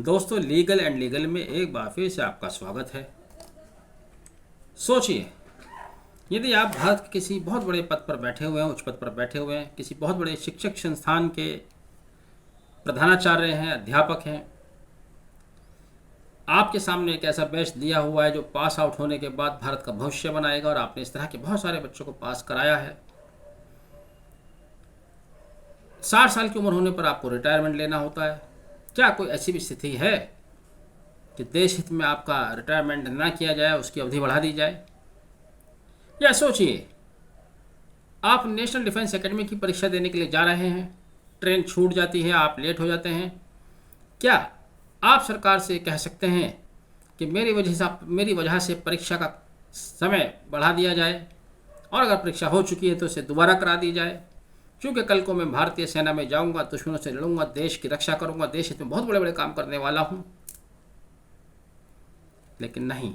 दोस्तों, legal and legal में एक बार फिर से आपका स्वागत है। सोचिए, यदि आप भारत के किसी बहुत बड़े पद पर बैठे हुए हैं, उच्च पद पर बैठे हुए हैं, किसी बहुत बड़े शिक्षक संस्थान के प्रधानाचार्य हैं, अध्यापक हैं, आपके सामने एक ऐसा बैच दिया हुआ है जो पास आउट होने के बाद भारत का भविष्य बनाएगा, और आपने इस तरह के बहुत सारे बच्चों को पास कराया है। 60 साल की उम्र होने पर आपको रिटायरमेंट लेना होता है। क्या कोई ऐसी भी स्थिति है कि देश हित में आपका रिटायरमेंट ना किया जाए, उसकी अवधि बढ़ा दी जाए? या सोचिए, आप नेशनल डिफेंस एकेडमी की परीक्षा देने के लिए जा रहे हैं, ट्रेन छूट जाती है, आप लेट हो जाते हैं। क्या आप सरकार से कह सकते हैं कि मेरी वजह से परीक्षा का समय बढ़ा दिया जाए, और अगर परीक्षा हो चुकी है तो उसे दोबारा करा दी जाए, क्योंकि कल को मैं भारतीय सेना में जाऊंगा, दुश्मनों से लड़ूंगा, देश की रक्षा करूंगा, देश हित में बहुत बड़े बड़े काम करने वाला हूं। लेकिन नहीं,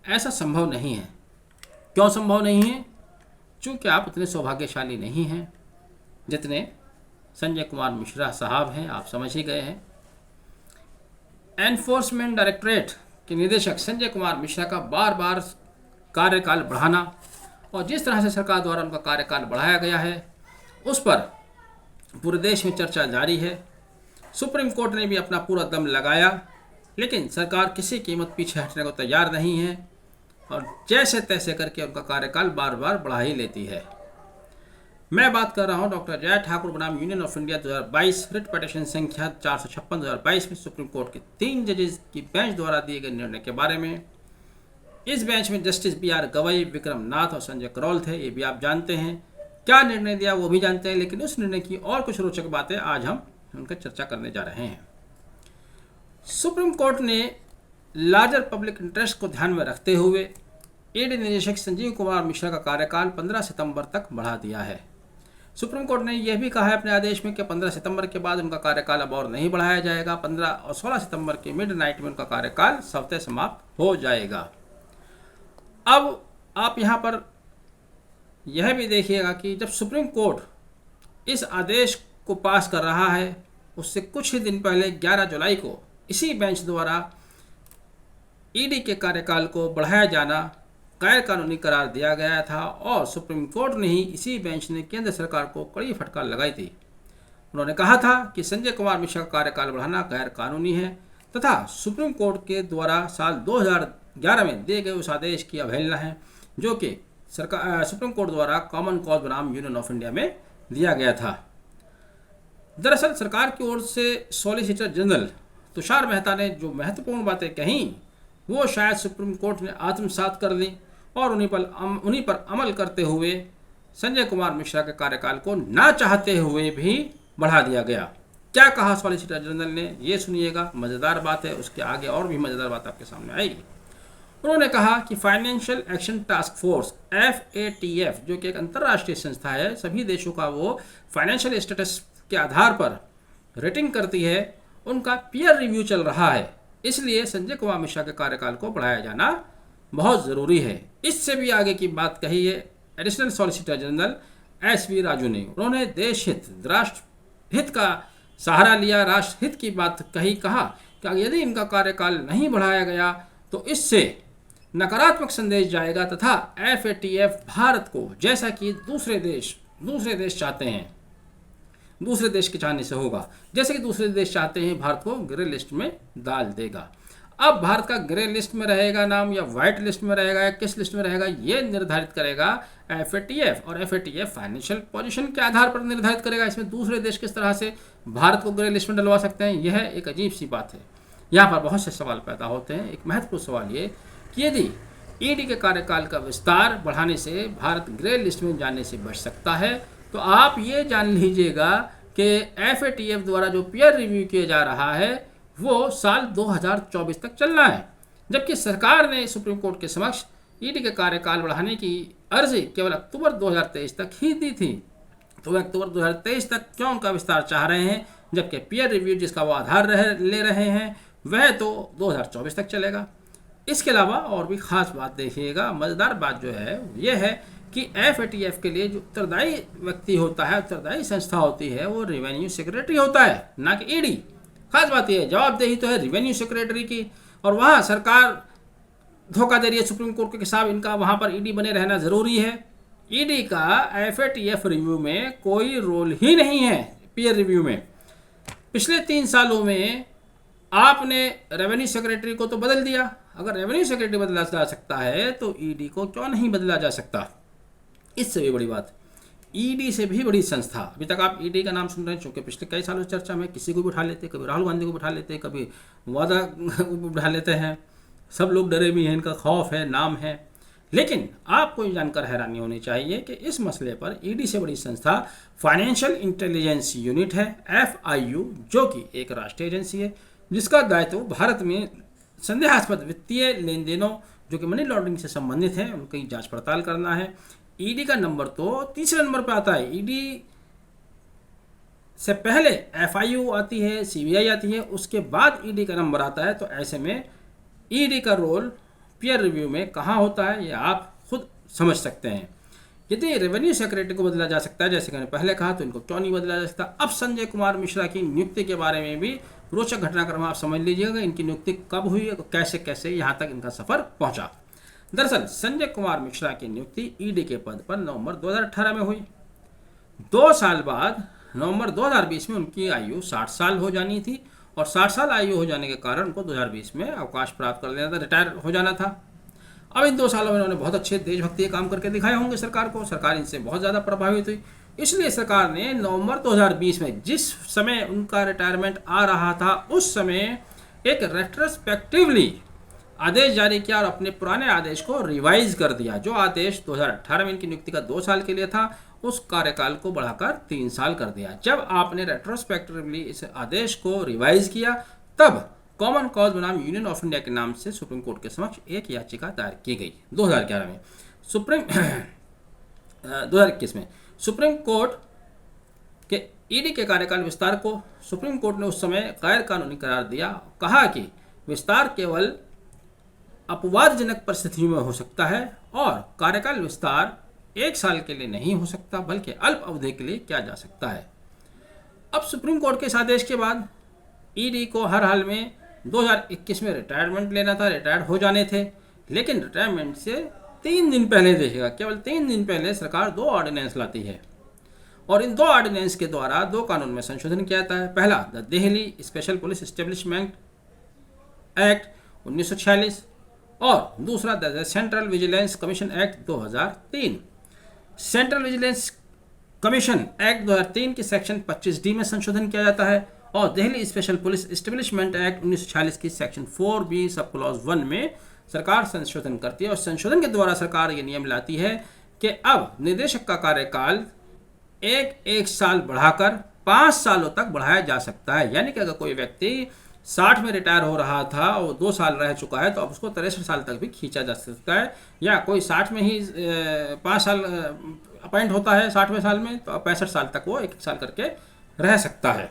ऐसा संभव नहीं है। क्यों संभव नहीं है? क्योंकि आप उतने सौभाग्यशाली नहीं हैं जितने संजय कुमार मिश्रा साहब हैं। आप समझ ही गए हैं। एनफोर्समेंट डायरेक्टरेट के निदेशक संजय कुमार मिश्रा का बार बार कार्यकाल बढ़ाना, और जिस तरह से सरकार द्वारा उनका कार्यकाल बढ़ाया गया है, उस पर पूरे देश में चर्चा जारी है। सुप्रीम कोर्ट ने भी अपना पूरा दम लगाया, लेकिन सरकार किसी कीमत पीछे हटने को तैयार नहीं है, और जैसे तैसे करके उनका कार्यकाल बार बार बढ़ा ही लेती है। मैं बात कर रहा हूं डॉक्टर जय ठाकुर बनाम union of India 2022 writ petition संख्या 456/2022 में सुप्रीम कोर्ट के 3 जजेस की बेंच द्वारा दिए गए निर्णय के बारे में। इस बेंच में जस्टिस BR गवई, विक्रम नाथ और संजय करोल थे। ये भी आप जानते हैं। क्या निर्णय दिया वो भी जानते हैं, लेकिन उस निर्णय की और कुछ रोचक बातें आज हम उनका चर्चा करने जा रहे हैं। सुप्रीम कोर्ट ने लार्जर पब्लिक इंटरेस्ट को ध्यान में रखते हुए ईडी निदेशक संजीव कुमार मिश्रा का कार्यकाल 15 सितंबर तक बढ़ा दिया है। सुप्रीम कोर्ट ने यह भी कहा है अपने आदेश में कि 15 सितंबर के बाद उनका कार्यकाल अब और नहीं बढ़ाया जाएगा। 15 और 16 सितंबर के मिडनाइट में उनका कार्यकाल स्वतः समाप्त हो जाएगा। अब आप यहाँ पर यह भी देखिएगा कि जब सुप्रीम कोर्ट इस आदेश को पास कर रहा है, उससे कुछ ही दिन पहले 11 जुलाई को इसी बेंच द्वारा ईडी के कार्यकाल को बढ़ाया जाना गैर कानूनी करार दिया गया था, और सुप्रीम कोर्ट ने ही इसी बेंच ने केंद्र सरकार को कड़ी फटकार लगाई थी। उन्होंने कहा था कि संजय कुमार मिश्रा का कार्यकाल बढ़ाना गैर कानूनी है, तथा सुप्रीम कोर्ट के द्वारा साल 2011 में दिए गए उस आदेश की अवहेलना है, जो कि सुप्रीम कोर्ट द्वारा कॉमन कॉज बनाम यूनियन ऑफ इंडिया में दिया गया था। दरअसल सरकार की ओर से सॉलिसिटर जनरल तुषार मेहता ने जो महत्वपूर्ण बातें कहीं, वो शायद सुप्रीम कोर्ट ने आत्मसात कर ली, और उन्हीं पर अमल करते हुए संजय कुमार मिश्रा के कार्यकाल को ना चाहते हुए भी बढ़ा दिया गया। क्या कहा सॉलिसिटर जनरल ने, ये सुनिएगा, मज़ेदार बात है। उसके आगे और भी मज़ेदार बात आपके सामने आएगी। उन्होंने कहा कि financial action task force FATF, जो कि एक अंतर्राष्ट्रीय संस्था है, सभी देशों का वो फाइनेंशियल स्टेटस के आधार पर रेटिंग करती है, उनका पीयर रिव्यू चल रहा है। इसलिए संजय कुमार मिश्रा के कार्यकाल को बढ़ाया जाना बहुत ज़रूरी है। इससे भी आगे की बात कही है additional solicitor general SV Raju ने। उन्होंने देश हित, राष्ट्र हित का सहारा लिया, राष्ट्र हित की बात कहा कि यदि इनका कार्यकाल नहीं बढ़ाया गया तो इससे नकारात्मक संदेश जाएगा, तथा FATF भारत को, जैसा कि दूसरे देश चाहते हैं, दूसरे देश के चाहने से होगा, जैसे कि दूसरे देश चाहते हैं, भारत को ग्रे लिस्ट में डाल देगा। अब भारत का ग्रे लिस्ट में रहेगा नाम, या व्हाइट लिस्ट में रहेगा, या किस लिस्ट में रहेगा, ये निर्धारित करेगा FATF, और FATF फाइनेंशियल पोजीशन के आधार पर निर्धारित करेगा। इसमें दूसरे देश किस तरह से भारत को ग्रे लिस्ट में डलवा सकते हैं, यह एक अजीब सी बात है। यहाँ पर बहुत से सवाल पैदा होते हैं। एक महत्वपूर्ण सवाल ये कि यदि ईडी के कार्यकाल का विस्तार बढ़ाने से भारत ग्रे लिस्ट में जाने से बच सकता है, तो आप ये जान लीजिएगा कि FATF द्वारा जो पीयर रिव्यू किया जा रहा है वो साल 2024 तक चलना है, जबकि सरकार ने सुप्रीम कोर्ट के समक्ष ईडी के कार्यकाल बढ़ाने की अर्जी केवल अक्टूबर 2023 तक ही दी थी। तो अक्टूबर 2023 तक क्यों उनका विस्तार चाह रहे हैं, जबकि पीयर रिव्यू जिसका वो आधार ले रहे हैं वह तो 2024 तक चलेगा। इसके अलावा और भी खास बात देखिएगा, मज़ेदार बात जो है यह है कि FATF के लिए जो उत्तरदायी व्यक्ति होता है, उत्तरदायी संस्था होती है, वो रेवेन्यू सेक्रेटरी होता है, ना कि ईडी। खास बात यह है जवाबदेही तो है रेवेन्यू सेक्रेटरी की, और वहाँ सरकार धोखा दे रही है सुप्रीम कोर्ट के साहब इनका वहाँ पर ईडी बने रहना ज़रूरी है। ईडी का एफएटीएफ रिव्यू में कोई रोल ही नहीं है। पीयर रिव्यू में पिछले 3 सालों में आपने रेवेन्यू सेक्रेटरी को तो बदल दिया, अगर रेवेन्यू सेक्रेटरी बदला जा सकता है तो ईडी को क्यों नहीं बदला जा सकता। इससे भी बड़ी बात, ईडी से भी बड़ी संस्था, अभी तक आप ईडी का नाम सुन रहे हैं, चूंकि पिछले कई सालों से चर्चा में किसी को भी उठा लेते, कभी राहुल गांधी को उठा लेते, कभी वादा को उठा लेते हैं, सब लोग डरे भी हैं, इनका खौफ है, नाम है। लेकिन आपको ये जानकर हैरानी होनी चाहिए कि इस मसले पर ईडी से बड़ी संस्था फाइनेंशियल इंटेलिजेंस यूनिट है, FIU, जो कि एक राष्ट्रीय एजेंसी है जिसका दायित्व भारत में संदेहास्पद वित्तीय लेन देनों जो कि मनी लॉन्ड्रिंग से संबंधित है उनकी जांच पड़ताल करना है। ईडी का नंबर तो तीसरे नंबर पर आता है। ईडी से पहले FIU आती है, CBI आती है, उसके बाद ईडी का नंबर आता है। तो ऐसे में ईडी का रोल पीयर रिव्यू में कहाँ होता है ये आप खुद समझ सकते हैं। यदि रेवेन्यू सेक्रेटरी को बदला जा सकता है जैसे कि मैंने पहले कहा, तो इनको क्यों नहीं बदला जा सकता। अब संजय कुमार मिश्रा की नियुक्ति के बारे में भी रोचक घटनाक्रम आप समझ लीजिएगा, इनकी नियुक्ति कब हुई है, कैसे कैसे यहाँ तक इनका सफर पहुंचा। दरअसल संजय कुमार मिश्रा की नियुक्ति ईडी के पद पर नवंबर 2018 में हुई। 2 साल बाद नवंबर 2020 में उनकी आयु 60 साल हो जानी थी, और 60 साल आयु हो जाने के कारण उनको 2020 में अवकाश प्राप्त कर लेना था, रिटायर हो जाना था। अब इन 2 सालों में उन्होंने बहुत अच्छे देशभक्ति के काम करके दिखाए होंगे सरकार को, सरकार इनसे बहुत ज़्यादा प्रभावित हुई। इसलिए सरकार ने नवंबर 2020 में जिस समय उनका रिटायरमेंट आ रहा था उस समय एक रेट्रोस्पेक्टिवली आदेश जारी किया और अपने पुराने आदेश को रिवाइज कर दिया। जो आदेश 2018 में इनकी नियुक्ति का 2 साल के लिए था उस कार्यकाल को बढ़ाकर 3 साल कर दिया। जब आपने रेट्रोस्पेक्टिवली इस आदेश को रिवाइज किया तब कॉमन कॉज बनाम यूनियन ऑफ इंडिया के नाम से सुप्रीम कोर्ट के समक्ष एक याचिका दायर की गई 2011 में। 2021 में सुप्रीम कोर्ट के ईडी के कार्यकाल विस्तार को सुप्रीम कोर्ट ने उस समय गैर कानूनी करार दिया, कहा कि विस्तार केवल अपवादजनक परिस्थितियों में हो सकता है और कार्यकाल विस्तार 1 साल के लिए नहीं हो सकता बल्कि अल्प अवधि के लिए किया जा सकता है। अब सुप्रीम कोर्ट के इस आदेश के बाद ईडी को हर हाल में 2021 में रिटायरमेंट लेना था, रिटायर हो जाने थे, लेकिन रिटायरमेंट से 3 दिन पहले, देखिएगा केवल 3 दिन पहले सरकार 2 ऑर्डिनेंस लाती है और इन 2 ऑर्डिनेंस के द्वारा 2 कानून में संशोधन किया जाता है। पहला the Delhi special police establishment act 1946 और दूसरा the central vigilance commission act 2003। Central vigilance commission act 2003 के सेक्शन 25D में संशोधन किया जाता है और Delhi special police establishment act 1946 की सेक्शन 4B सब क्लॉज 1 में सरकार संशोधन करती है और संशोधन के द्वारा सरकार ये नियम लाती है कि अब निदेशक का कार्यकाल एक साल बढ़ाकर 5 सालों तक बढ़ाया जा सकता है। यानी कि अगर कोई व्यक्ति 60 में रिटायर हो रहा था और 2 साल रह चुका है तो अब उसको 63 साल तक भी खींचा जा सकता है, या कोई 60 में ही 5 साल अपॉइंट होता है 60वें साल में तो 65 साल तक वो 1 साल करके रह सकता है।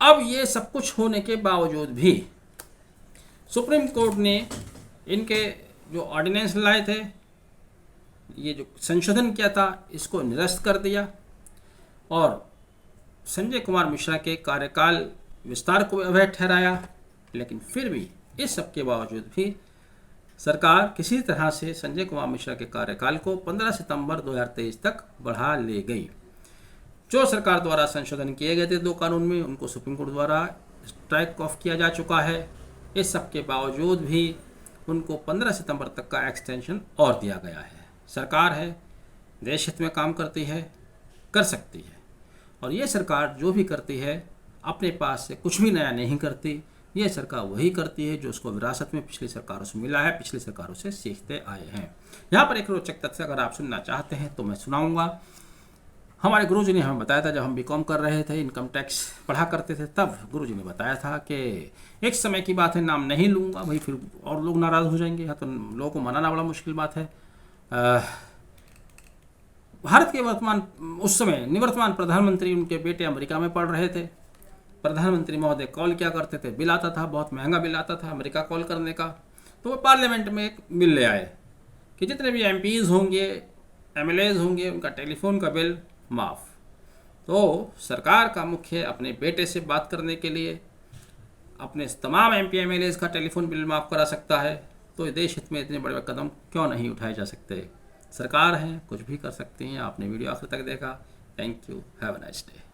अब ये सब कुछ होने के बावजूद भी सुप्रीम कोर्ट ने इनके जो ऑर्डिनेंस लाए थे, ये जो संशोधन किया था, इसको निरस्त कर दिया और संजय कुमार मिश्रा के कार्यकाल विस्तार को अवैध ठहराया। लेकिन फिर भी इस सब के बावजूद भी सरकार किसी तरह से संजय कुमार मिश्रा के कार्यकाल को 15 सितंबर 2023 तक बढ़ा ले गई। जो सरकार द्वारा संशोधन किए गए थे 2 कानून में उनको सुप्रीम कोर्ट द्वारा स्ट्राइक ऑफ किया जा चुका है। इस सब के बावजूद भी उनको 15 सितंबर तक का एक्सटेंशन और दिया गया है। सरकार है, देश हित में काम करती है, कर सकती है, और ये सरकार जो भी करती है अपने पास से कुछ भी नया नहीं करती। ये सरकार वही करती है जो उसको विरासत में पिछली सरकारों से मिला है, पिछली सरकारों से सीखते आए हैं। यहाँ पर एक रोचक तथ्य अगर आप सुनना चाहते हैं तो मैं सुनाऊंगा। हमारे गुरुजी ने हमें बताया था, जब हम बीकॉम कर रहे थे, इनकम टैक्स पढ़ा करते थे, तब गुरुजी ने बताया था कि एक समय की बात है, नाम नहीं लूँगा भाई फिर और लोग नाराज़ हो जाएंगे, या तो लोगों को मनाना बड़ा मुश्किल बात है। भारत के उस समय निवर्तमान प्रधानमंत्री, उनके बेटे अमेरिका में पढ़ रहे थे। प्रधानमंत्री महोदय कॉल क्या करते थे, बिल आता था, बहुत महंगा बिल आता था अमेरिका कॉल करने का। तो वो पार्लियामेंट में एक बिल ले आए कि जितने भी MPs होंगे, MLAs होंगे, उनका टेलीफोन का बिल माफ़। तो सरकार का मुख्य अपने बेटे से बात करने के लिए अपने तमाम MP MLAs का टेलीफोन बिल माफ़ करा सकता है, तो देश हित में इतने बड़े कदम क्यों नहीं उठाए जा सकते। सरकार है, कुछ भी कर सकती हैं। आपने वीडियो आखिर तक देखा। Thank you. Have a nice day.